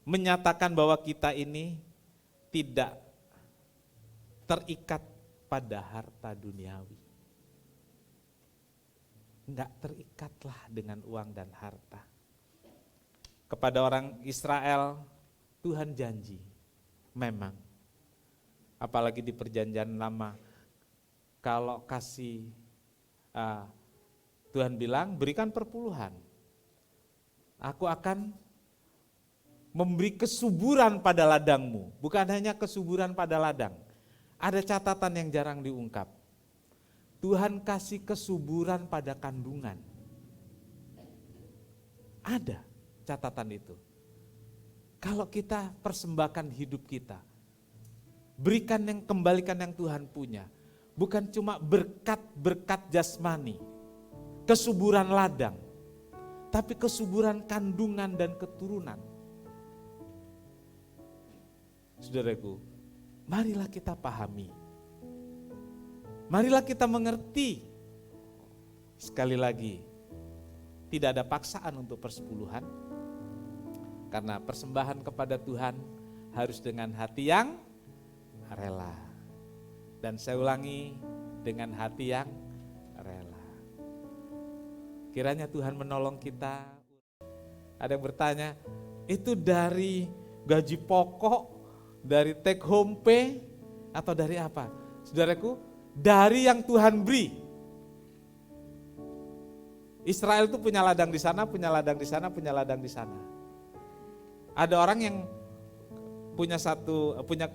S1: menyatakan bahwa kita ini tidak terikat pada harta duniawi. Enggak terikatlah dengan uang dan harta. Kepada orang Israel, Tuhan janji, memang, apalagi di perjanjian lama, kalau kasih, Tuhan bilang berikan perpuluhan, aku akan memberi kesuburan pada ladangmu, bukan hanya kesuburan pada ladang. Ada catatan yang jarang diungkap. Tuhan kasih kesuburan pada kandungan. Ada catatan itu. Kalau kita persembahkan hidup kita, kembalikan yang Tuhan punya. Bukan cuma berkat-berkat jasmani, kesuburan ladang, tapi kesuburan kandungan dan keturunan. Saudaraku, marilah kita pahami. Marilah kita mengerti. Sekali lagi, tidak ada paksaan untuk persepuluhan. Karena persembahan kepada Tuhan harus dengan hati yang rela. Dan saya ulangi, dengan hati yang rela. Kiranya Tuhan menolong kita. Ada yang bertanya, itu dari gaji pokok, dari take home pay, atau dari apa? Saudaraku, dari yang Tuhan beri. Israel itu punya ladang di sana, punya ladang di sana, punya ladang di sana. Ada orang yang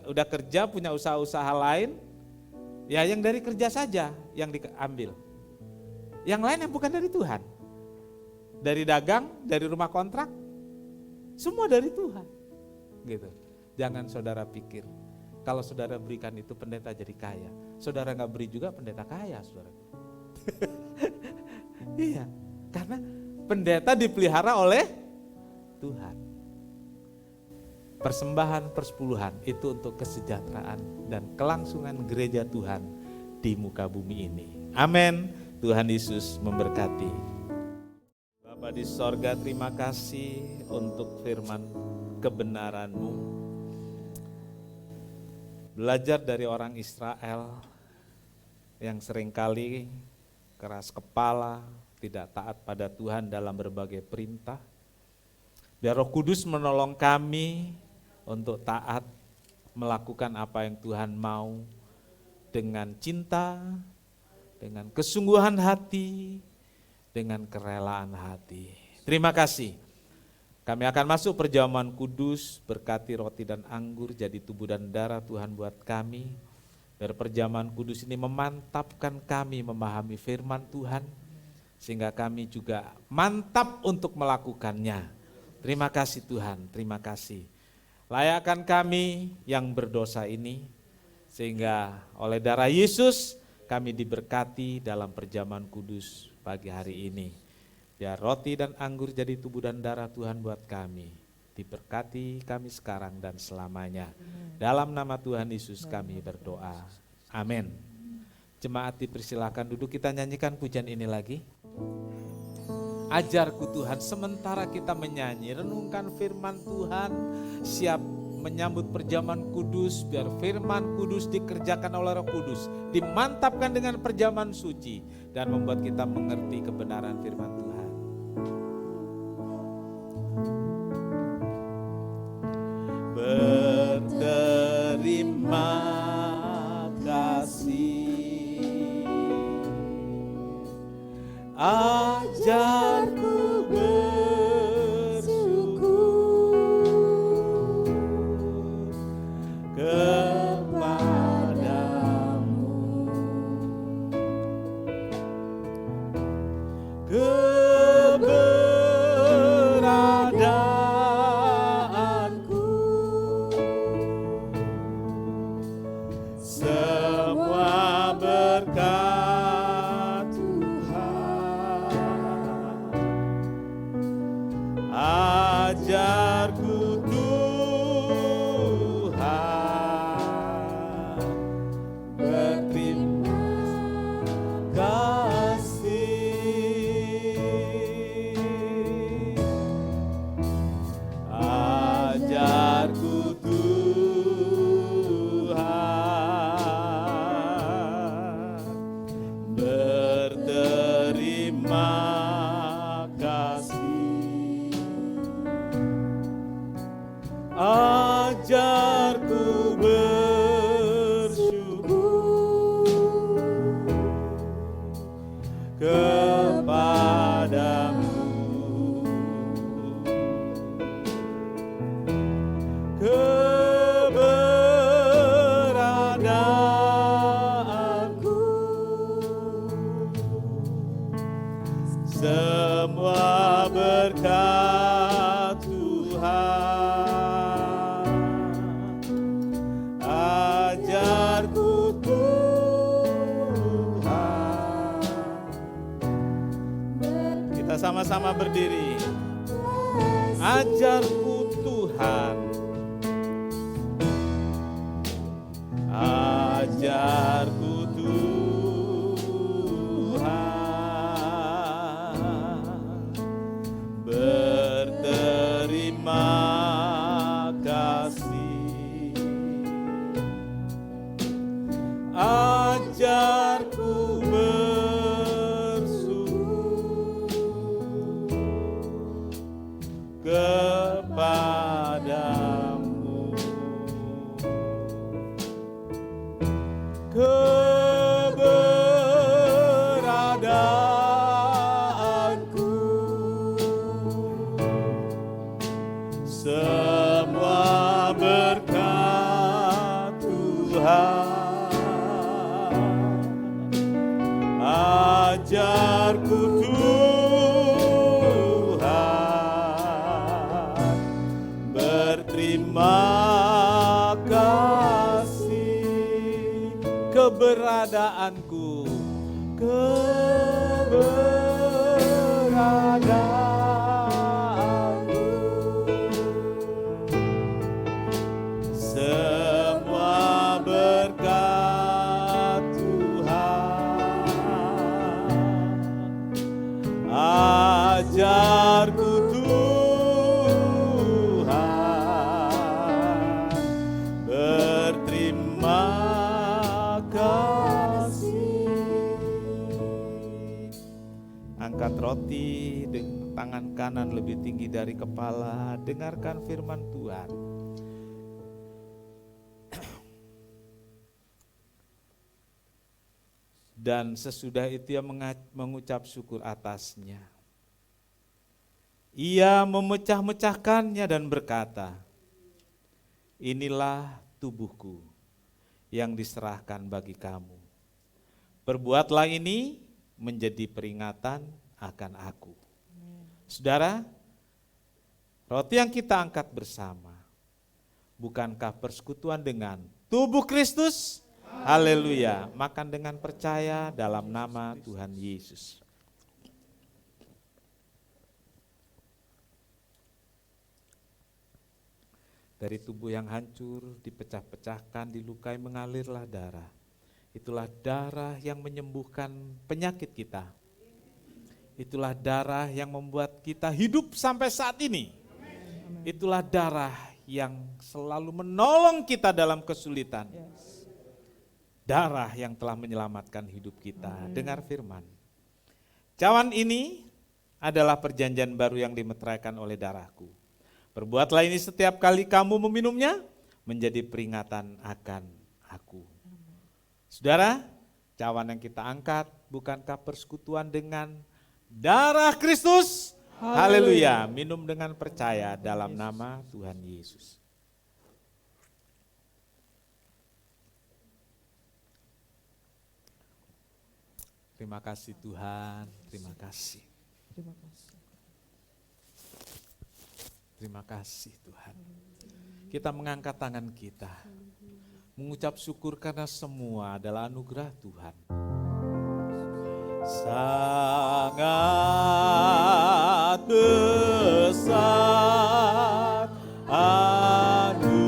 S1: udah kerja, punya usaha-usaha lain, ya yang dari kerja saja yang diambil. Yang lain yang bukan dari Tuhan. Dari dagang, dari rumah kontrak, semua dari Tuhan. Gitu. Jangan saudara pikir, kalau saudara berikan itu pendeta jadi kaya. Saudara nggak beri juga pendeta kaya, saudara. Iya, karena pendeta dipelihara oleh Tuhan. Persembahan persepuluhan itu untuk kesejahteraan dan kelangsungan gereja Tuhan di muka bumi ini. Amin. Tuhan Yesus memberkati. Bapa di sorga, terima kasih untuk firman kebenaran-Mu. Belajar dari orang Israel yang seringkali keras kepala, tidak taat pada Tuhan dalam berbagai perintah. Biar Roh Kudus menolong kami untuk taat melakukan apa yang Tuhan mau dengan cinta, dengan kesungguhan hati, dengan kerelaan hati. Terima kasih. Kami akan masuk perjamuan kudus, berkati roti dan anggur jadi tubuh dan darah Tuhan buat kami. Biar perjamuan kudus ini memantapkan kami memahami firman Tuhan, sehingga kami juga mantap untuk melakukannya. Terima kasih Tuhan, terima kasih. Layakkan kami yang berdosa ini, sehingga oleh darah Yesus kami diberkati dalam perjamuan kudus pagi hari ini. Biar roti dan anggur jadi tubuh dan darah Tuhan buat kami. Diberkati kami sekarang dan selamanya. Dalam nama Tuhan Yesus kami berdoa. Amin. Jemaat dipersilakan duduk, kita nyanyikan pujian ini lagi. Ajarku Tuhan, sementara kita menyanyi, renungkan firman Tuhan, siap menyambut perjamuan kudus, biar firman kudus dikerjakan oleh Roh Kudus, dimantapkan dengan perjamuan suci, dan membuat kita mengerti kebenaran firman Tuhan. Berterima kasih, ajarku bersyukur kepadamu, keberadaanku semua berkat Tuhan. Ajarku Tuhan, berterima kasih. Ajarku Tuhan, berterima kasih. Ajarku bersyukur kepadamu, keberadaanku semua berkat Tuhan. Ajarku Tuhan. Kita sama-sama berdiri. Ajarku Tuhan, ajarku Tuhan, berterima kasih. Ajarku bersyukur kepadamu, keberadaanku semua berkat Tuhan. Ajarku Tuhan, berterima kasih. Keberadaanku, keberadaanku semua berkat Tuhan. Ajarku Tuhan, berterima kasih. Angkat roti dengan tangan kanan lebih tinggi dari kepala, dengarkan firman Tuhan. Dan sesudah itu ia mengucap syukur atasnya. Ia memecah-mecahkannya dan berkata, inilah tubuhku yang diserahkan bagi kamu. Perbuatlah ini menjadi peringatan akan aku. Saudara, roti yang kita angkat bersama, bukankah persekutuan dengan tubuh Kristus? Haleluya, makan dengan percaya dalam nama Tuhan Yesus. Dari tubuh yang hancur, dipecah-pecahkan, dilukai, mengalirlah darah. Itulah darah yang menyembuhkan penyakit kita. Itulah darah yang membuat kita hidup sampai saat ini. Itulah darah yang selalu menolong kita dalam kesulitan. Darah yang telah menyelamatkan hidup kita. Dengar firman. Cawan ini adalah perjanjian baru yang dimeteraikan oleh darahku. Perbuatlah ini setiap kali kamu meminumnya, menjadi peringatan akan aku. Saudara, cawan yang kita angkat bukankah persekutuan dengan darah Kristus? Haleluya, minum dengan percaya dalam nama Tuhan Yesus. Terima kasih Tuhan, terima kasih. Terima kasih Tuhan. Kita mengangkat tangan kita, mengucap syukur karena semua adalah anugerah Tuhan. Sangat besar anugerahnya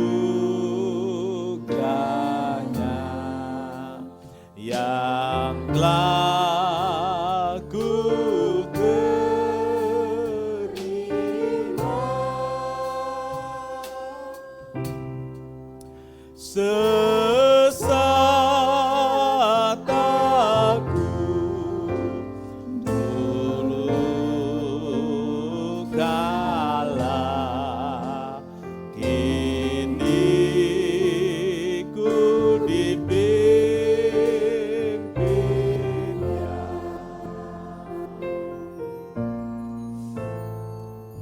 S1: yang telah ku terima. Sesat aku dulu kala, kini ku dipimpinnya.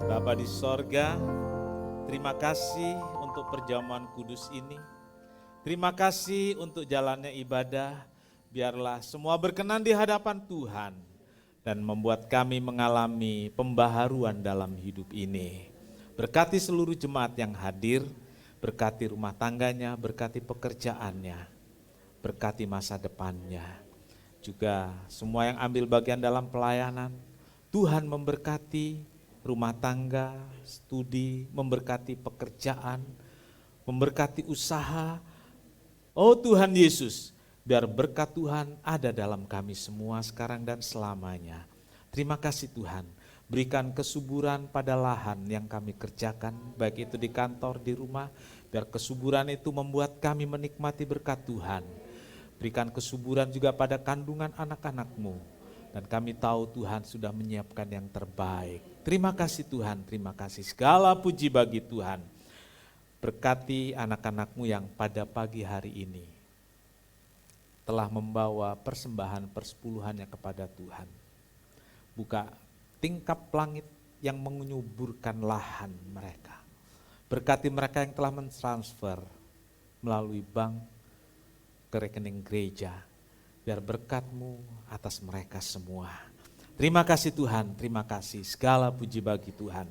S1: Bapa di sorga, terima kasih untuk perjamuan kudus ini. Terima kasih untuk jalannya ibadah, biarlah semua berkenan di hadapan Tuhan dan membuat kami mengalami pembaharuan dalam hidup ini. Berkati seluruh jemaat yang hadir, berkati rumah tangganya, berkati pekerjaannya, berkati masa depannya. Juga semua yang ambil bagian dalam pelayanan, Tuhan memberkati rumah tangga, studi, memberkati pekerjaan, memberkati usaha. Oh Tuhan Yesus, biar berkat Tuhan ada dalam kami semua sekarang dan selamanya. Terima kasih Tuhan, berikan kesuburan pada lahan yang kami kerjakan, baik itu di kantor, di rumah, biar kesuburan itu membuat kami menikmati berkat Tuhan. Berikan kesuburan juga pada kandungan anak-anak-Mu, dan kami tahu Tuhan sudah menyiapkan yang terbaik. Terima kasih Tuhan, terima kasih, segala puji bagi Tuhan. Berkati anak-anak-Mu yang pada pagi hari ini telah membawa persembahan persepuluhannya kepada Tuhan. Buka tingkap langit yang menyuburkan lahan mereka. Berkati mereka yang telah mentransfer melalui bank ke rekening gereja. Biar berkat-Mu atas mereka semua. Terima kasih Tuhan, terima kasih. Segala puji bagi Tuhan.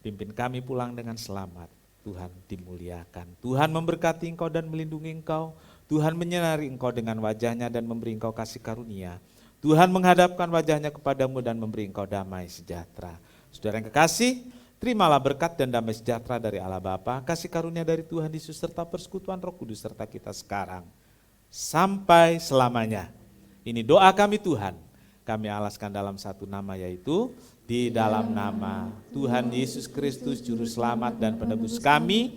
S1: Pimpin kami pulang dengan selamat. Tuhan dimuliakan. Tuhan memberkati engkau dan melindungi engkau. Tuhan menyinari engkau dengan wajahnya dan memberi engkau kasih karunia. Tuhan menghadapkan wajahnya kepadamu dan memberi engkau damai sejahtera. Saudara yang kekasih, terimalah berkat dan damai sejahtera dari Allah Bapa, kasih karunia dari Tuhan Yesus serta persekutuan Roh Kudus serta kita sekarang sampai selamanya. Ini doa kami Tuhan. Kami alaskan dalam satu nama, yaitu di dalam nama Tuhan Yesus Kristus Juru Selamat dan Penebus kami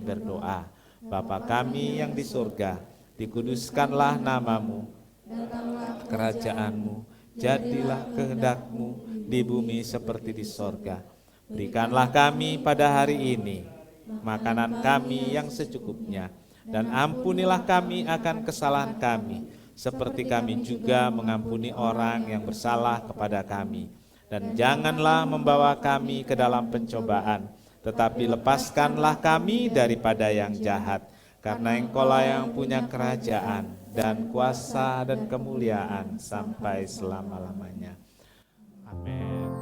S1: berdoa. Bapa kami yang di surga, dikuduskanlah nama-Mu, kerajaan-Mu, jadilah kehendak-Mu di bumi seperti di surga. Berikanlah kami pada hari ini makanan kami yang secukupnya, dan ampunilah kami akan kesalahan kami, seperti kami juga mengampuni orang yang bersalah kepada kami. Dan janganlah membawa kami ke dalam pencobaan, tetapi lepaskanlah kami daripada yang jahat. Karena Engkau-lah yang punya kerajaan dan kuasa dan kemuliaan sampai selama-lamanya. Amin.